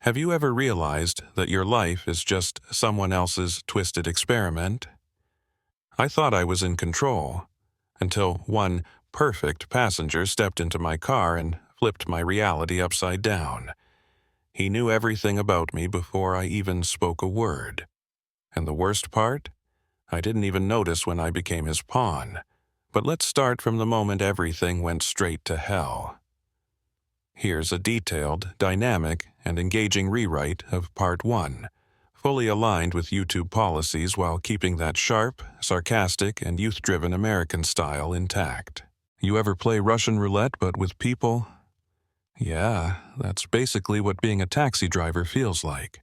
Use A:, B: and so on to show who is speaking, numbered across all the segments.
A: Have you ever realized that your life is just someone else's twisted experiment? I thought I was in control, until one perfect passenger stepped into my car and flipped my reality upside down. He knew everything about me before I even spoke a word. And the worst part? I didn't even notice when I became his pawn. But let's start from the moment everything went straight to hell. Here's a detailed, dynamic, and engaging rewrite of Part 1, fully aligned with YouTube policies while keeping that sharp, sarcastic, and youth-driven American style intact. You ever play Russian roulette but with people? Yeah, that's basically what being a taxi driver feels like.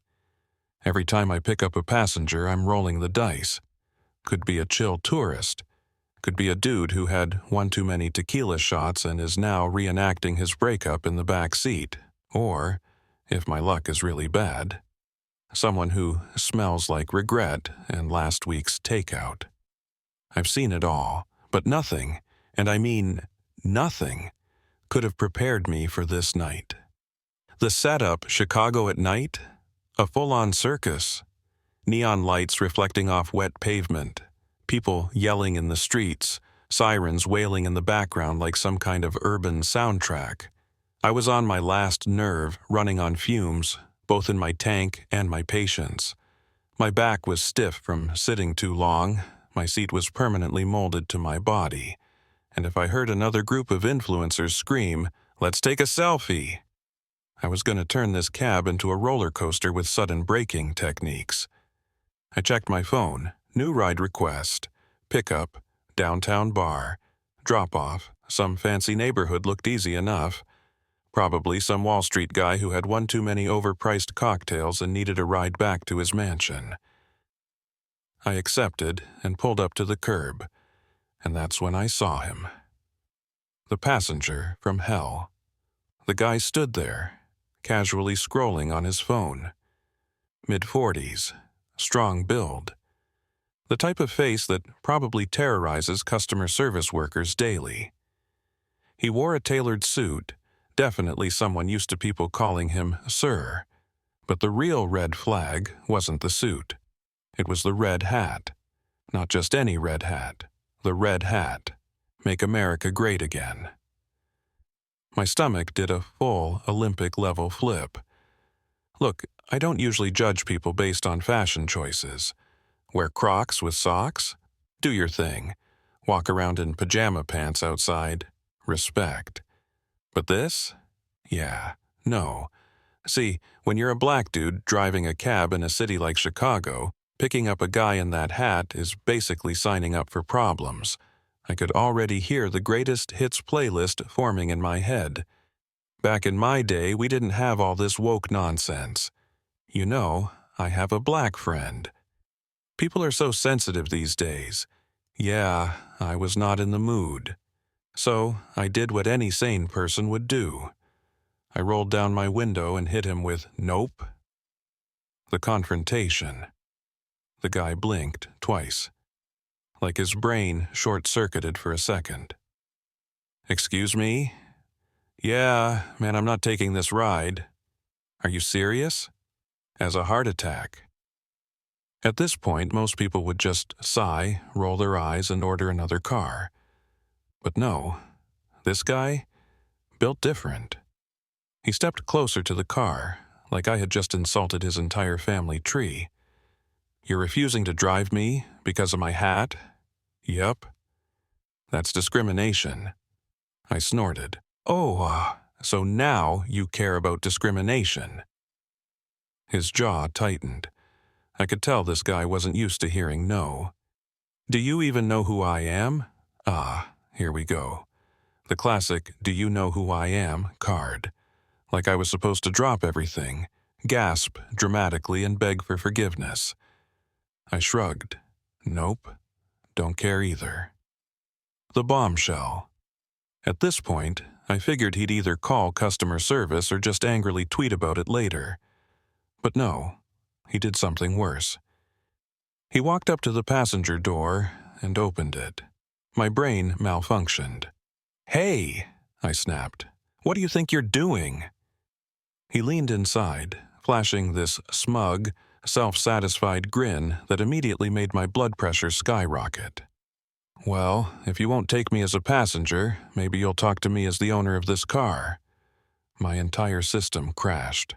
A: Every time I pick up a passenger, I'm rolling the dice. Could be a chill tourist. Could be a dude who had one too many tequila shots and is now reenacting his breakup in the back seat. Or, if my luck is really bad, someone who smells like regret and last week's takeout. I've seen it all, but nothing, and I mean nothing, could have prepared me for this night. The setup, Chicago at night, a full-on circus. Neon lights reflecting off wet pavement. People yelling in the streets, sirens wailing in the background like some kind of urban soundtrack. I was on my last nerve, running on fumes, both in my tank and my patience. My back was stiff from sitting too long, my seat was permanently molded to my body, and if I heard another group of influencers scream, "Let's take a selfie!" I was going to turn this cab into a roller coaster with sudden braking techniques. I checked my phone. New ride request. Pickup. Downtown bar. Drop-off. Some fancy neighborhood looked easy enough. Probably some Wall Street guy who had one too many overpriced cocktails and needed a ride back to his mansion. I accepted and pulled up to the curb, and that's when I saw him. The passenger from hell. The guy stood there, casually scrolling on his phone. Mid-40s. Strong build. The type of face that probably terrorizes customer service workers daily. He wore a tailored suit, definitely someone used to people calling him Sir. But the real red flag wasn't the suit. It was the red hat. Not just any red hat. The red hat. Make America great again. My stomach did a full Olympic-level flip. Look, I don't usually judge people based on fashion choices. Wear Crocs with socks? Do your thing. Walk around in pajama pants outside? Respect. But this? Yeah, no. See, when you're a black dude driving a cab in a city like Chicago, picking up a guy in that hat is basically signing up for problems. I could already hear the greatest hits playlist forming in my head. Back in my day, we didn't have all this woke nonsense. You know, I have a black friend. People are so sensitive these days. Yeah, I was not in the mood. So I did what any sane person would do. I rolled down my window and hit him with "Nope." The confrontation. The guy blinked twice, like his brain short-circuited for a second. "Excuse me?" "Yeah, man, I'm not taking this ride." "Are you serious?" "As a heart attack." At this point, most people would just sigh, roll their eyes, and order another car. But no, this guy, built different. He stepped closer to the car, like I had just insulted his entire family tree. "You're refusing to drive me because of my hat?" "Yup." "That's discrimination." I snorted. "Oh, so now you care about discrimination." His jaw tightened. I could tell this guy wasn't used to hearing no. "Do you even know who I am?" Ah, here we go. The classic "do you know who I am" card. Like I was supposed to drop everything, gasp dramatically and beg for forgiveness. I shrugged. Nope, don't care either. The bombshell. At this point, I figured he'd either call customer service or just angrily tweet about it later. But no. He did something worse. He walked up to the passenger door and opened it. My brain malfunctioned. "Hey," I snapped. "What do you think you're doing?" He leaned inside, flashing this smug, self-satisfied grin that immediately made my blood pressure skyrocket. "Well, if you won't take me as a passenger, maybe you'll talk to me as the owner of this car." My entire system crashed.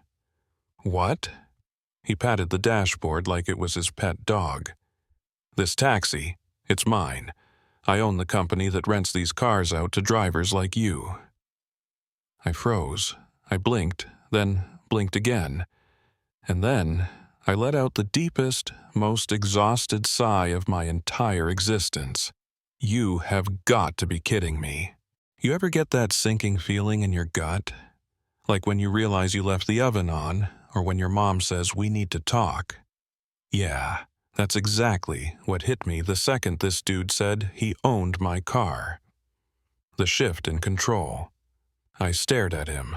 A: "What?" He patted the dashboard like it was his pet dog. "This taxi, it's mine. I own the company that rents these cars out to drivers like you." I froze. I blinked, then blinked again. And then I let out the deepest, most exhausted sigh of my entire existence. "You have got to be kidding me." You ever get that sinking feeling in your gut? Like when you realize you left the oven on, or when your mom says, "We need to talk." Yeah, that's exactly what hit me the second this dude said he owned my car. The shift in control. I stared at him,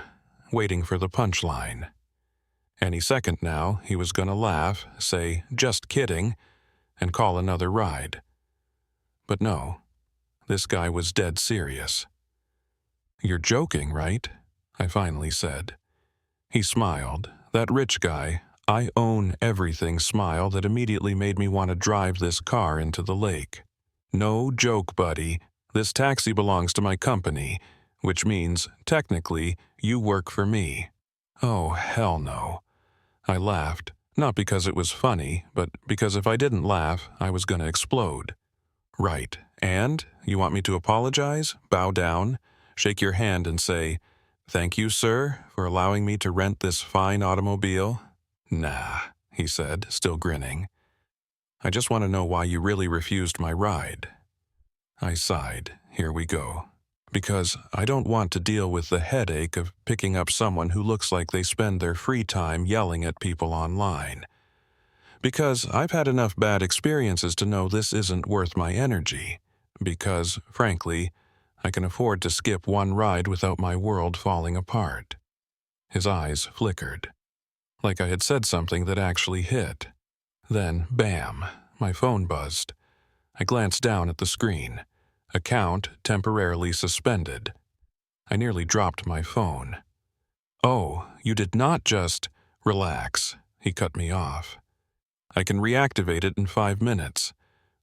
A: waiting for the punchline. Any second now, he was gonna laugh, say, "Just kidding," and call another ride. But no, this guy was dead serious. "You're joking, right?" I finally said. He smiled, that rich guy, I own everything smile that immediately made me want to drive this car into the lake. "No joke, buddy. This taxi belongs to my company, which means, technically, you work for me." "Oh, hell no." I laughed, not because it was funny, but because if I didn't laugh, I was going to explode. "Right, and you want me to apologize, bow down, shake your hand and say, 'Thank you, sir, for allowing me to rent this fine automobile'?" "Nah," he said, still grinning. "I just want to know why you really refused my ride." I sighed. Here we go. "Because I don't want to deal with the headache of picking up someone who looks like they spend their free time yelling at people online. Because I've had enough bad experiences to know this isn't worth my energy. Because, frankly, I can afford to skip one ride without my world falling apart." His eyes flickered, like I had said something that actually hit. Then, bam, my phone buzzed. I glanced down at the screen. Account temporarily suspended. I nearly dropped my phone. "Oh, you did not just—" "Relax," he cut me off. "I can reactivate it in 5 minutes.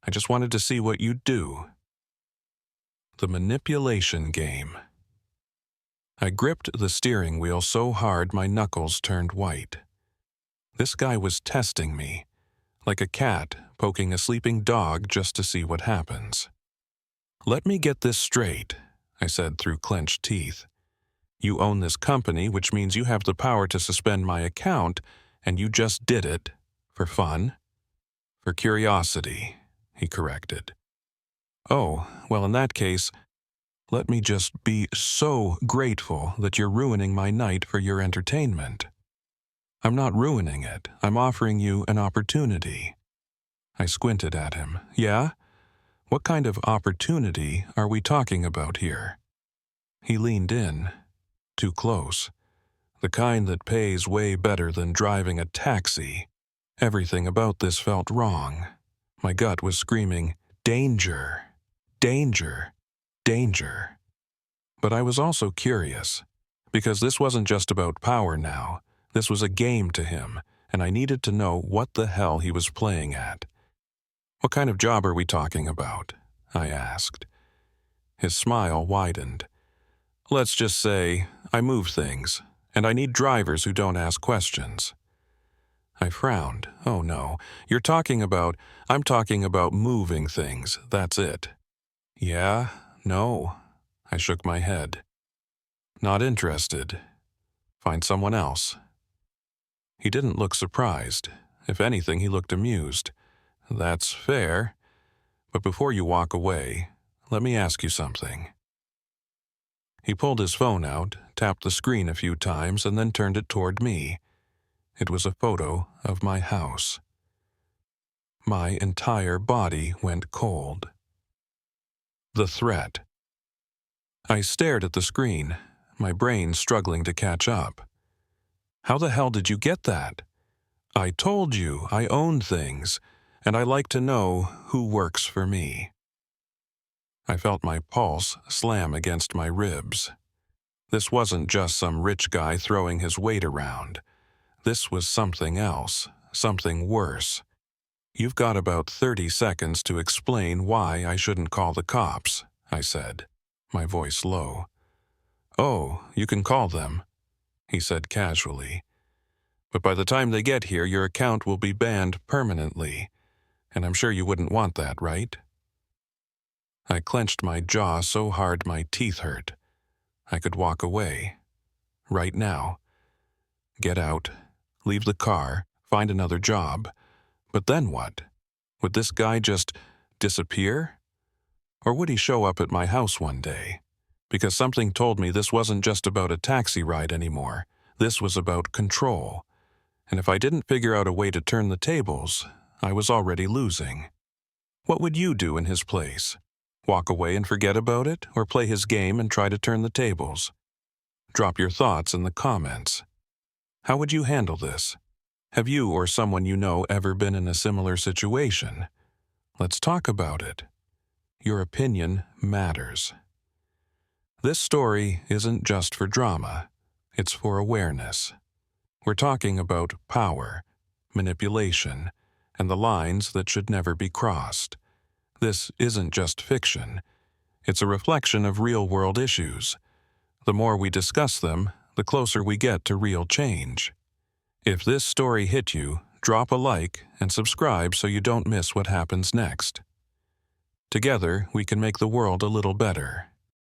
A: I just wanted to see what you'd do." The manipulation game. I gripped the steering wheel so hard my knuckles turned white. This guy was testing me, like a cat poking a sleeping dog just to see what happens. "Let me get this straight," I said through clenched teeth. "You own this company, which means you have the power to suspend my account, and you just did it for fun?" "For curiosity," he corrected. "Oh, well, in that case, let me just be so grateful that you're ruining my night for your entertainment." "I'm not ruining it. I'm offering you an opportunity." I squinted at him. "Yeah? What kind of opportunity are we talking about here?" He leaned in, too close. The kind that pays way better than driving a taxi. Everything about this felt wrong. My gut was screaming, "Danger! Danger! Danger!" But I was also curious, because this wasn't just about power now. This was a game to him, and I needed to know what the hell he was playing at. "What kind of job are we talking about?" I asked. His smile widened. "Let's just say I move things, and I need drivers who don't ask questions." I frowned. "Oh no, I'm talking about moving things, that's it." "Yeah, no." I shook my head. "Not interested. Find someone else." He didn't look surprised. If anything, he looked amused. "That's fair. But before you walk away, let me ask you something." He pulled his phone out, tapped the screen a few times, and then turned it toward me. It was a photo of my house. My entire body went cold. The threat. I stared at the screen, my brain struggling to catch up. "How the hell did you get that?" "I told you I own things, and I like to know who works for me." I felt my pulse slam against my ribs. This wasn't just some rich guy throwing his weight around. This was something else, something worse. "You've got about 30 seconds to explain why I shouldn't call the cops," I said, my voice low. "Oh, you can call them," he said casually. "But by the time they get here, your account will be banned permanently, and I'm sure you wouldn't want that, right?" I clenched my jaw so hard my teeth hurt. I could walk away. Right now. Get out, leave the car, find another job. But then what? Would this guy just disappear? Or would he show up at my house one day? Because something told me this wasn't just about a taxi ride anymore. This was about control. And if I didn't figure out a way to turn the tables, I was already losing. What would you do in his place? Walk away and forget about it, or play his game and try to turn the tables? Drop your thoughts in the comments. How would you handle this? Have you or someone you know ever been in a similar situation? Let's talk about it. Your opinion matters. This story isn't just for drama, it's for awareness. We're talking about power, manipulation, and the lines that should never be crossed. This isn't just fiction. It's a reflection of real-world issues. The more we discuss them, the closer we get to real change. If this story hit you, drop a like and subscribe so you don't miss what happens next. Together, we can make the world a little better.